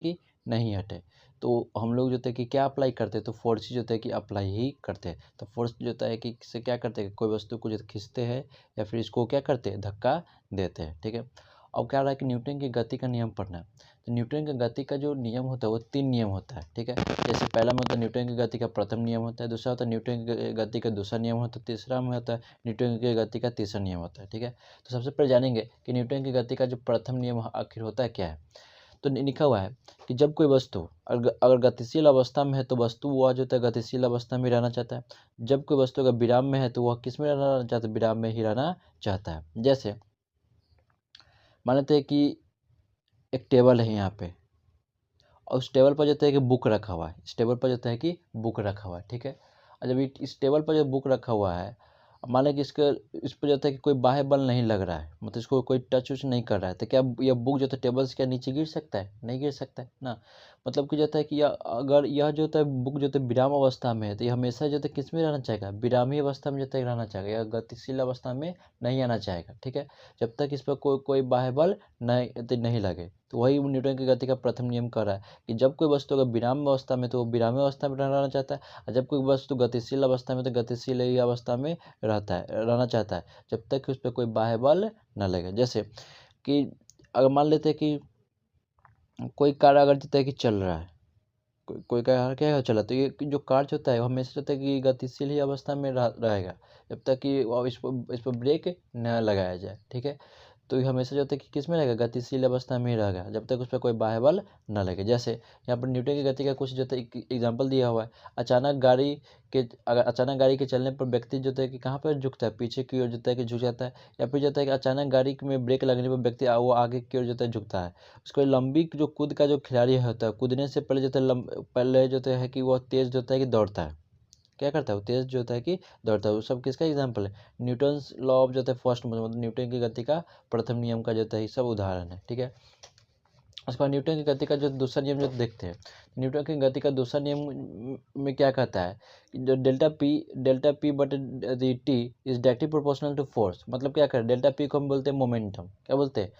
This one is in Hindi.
कि नहीं हटे। तो हम लोग जो है कि क्या अप्लाई करते हैं, तो फोर्स जो है कि अप्लाई ही करते हैं। तो फोर्स जो है कि इससे क्या करते हैं, कोई वस्तु को जो खींचते हैं या फिर इसको क्या करते हैं, धक्का देते हैं। ठीक है, अब क्या रहा है कि न्यूटन की गति का नियम पढ़ना है। तो न्यूटन की गति का जो नियम होता है वो 3 नियम होता है। ठीक है, जैसे पहला में होता है न्यूटन की गति का प्रथम नियम होता है, दूसरा होता है न्यूटन की गति का दूसरा नियम होता है, तीसरा में होता है न्यूटन की गति का तीसरा नियम होता है। ठीक है, तो सबसे पहले जानेंगे कि न्यूटन की गति का जो प्रथम नियम आखिर होता है क्या है। तो लिखा हुआ है कि जब कोई वस्तु अगर गतिशील अवस्था में है तो वस्तु वह जो है गतिशील अवस्था में रहना चाहता है। जब कोई वस्तु अगर विराम में है तो वह किस में रहना चाहता है, विराम में ही रहना चाहता है। जैसे मान लेते हैं कि एक टेबल है यहाँ पे, और उस टेबल पर जो है कि बुक रखा हुआ है, इस टेबल पर जो है कि बुक रखा हुआ है। ठीक है, और जब इस टेबल पर जो बुक रखा हुआ है, मान लें कि इस पर जो है कि कोई बाह्य बल नहीं लग रहा है, मतलब इसको कोई टच उच नहीं कर रहा है, तो क्या यह बुक जो है टेबल से क्या नीचे गिर सकता है, नहीं गिर सकता है ना। मतलब कि जो है कि अगर यह जो है बुक जो है विराम अवस्था में है, तो ये हमेशा जो है किस में रहना चाहेगा, विरामी अवस्था में जो है रहना चाहेगा, या गतिशील अवस्था में नहीं आना चाहेगा। ठीक है, जब तक इस पर कोई बाह्य बल नहीं लगे। तो वही न्यूटन की गति का प्रथम नियम कर रहा है कि जब कोई वस्तु अगर विराम अवस्था में, तो वो विरामी अवस्था में रहना चाहता है, और जब कोई वस्तु गतिशील अवस्था में, तो गतिशील ही अवस्था में रहना चाहता है, जब तक कि उस पर कोई बाह्य बल न लगे। जैसे कि अगर मान लेते हैं कि कोई कार अगर जितना कि चल रहा है, कोई कार क्या चला, तो ये जो कार होता है वो हमेशा रहता है कि गतिशील ही अवस्था में रहेगा, जब तक कि इस पर ब्रेक न लगाया जाए। ठीक है, तो ये हमेशा जो है कि किस में रहेगा, गतिशील अवस्था में ही रहेगा, जब तक उस पर कोई बाह्य बल न लगे। जैसे यहाँ पर न्यूटन की गति का कुछ जो है एग्जाम्पल दिया हुआ है। अचानक गाड़ी के चलने पर व्यक्ति जो है कि कहाँ पर झुकता है, पीछे की ओर जो है कि झुक जाता है, या फिर जो है कि अचानक गाड़ी में ब्रेक लगने पर व्यक्ति वो आगे की ओर जो है झुकता है। उसको लंबी जो कूद का जो खिलाड़ी होता है, कूदने से पहले जो है पहले जो है कि वह तेज जो है कि दौड़ता है, क्या करता है वो तेज जो होता है कि दौड़ता है। वो सब किसका एग्जाम्पल है, न्यूटन्स लॉ ऑफ जो है फर्स्ट, मतलब न्यूटन की गति का प्रथम नियम का जो है ये सब उदाहरण है। ठीक है, उसके बाद न्यूटन की गति का जो दूसरा नियम जो देखते हैं, न्यूटन की गति का दूसरा नियम में क्या कहता है कि जो delta P but T is directly proportional to force. मतलब क्या करें, डेल्टा पी को हम बोलते हैं मोमेंटम, क्या बोलते हैं,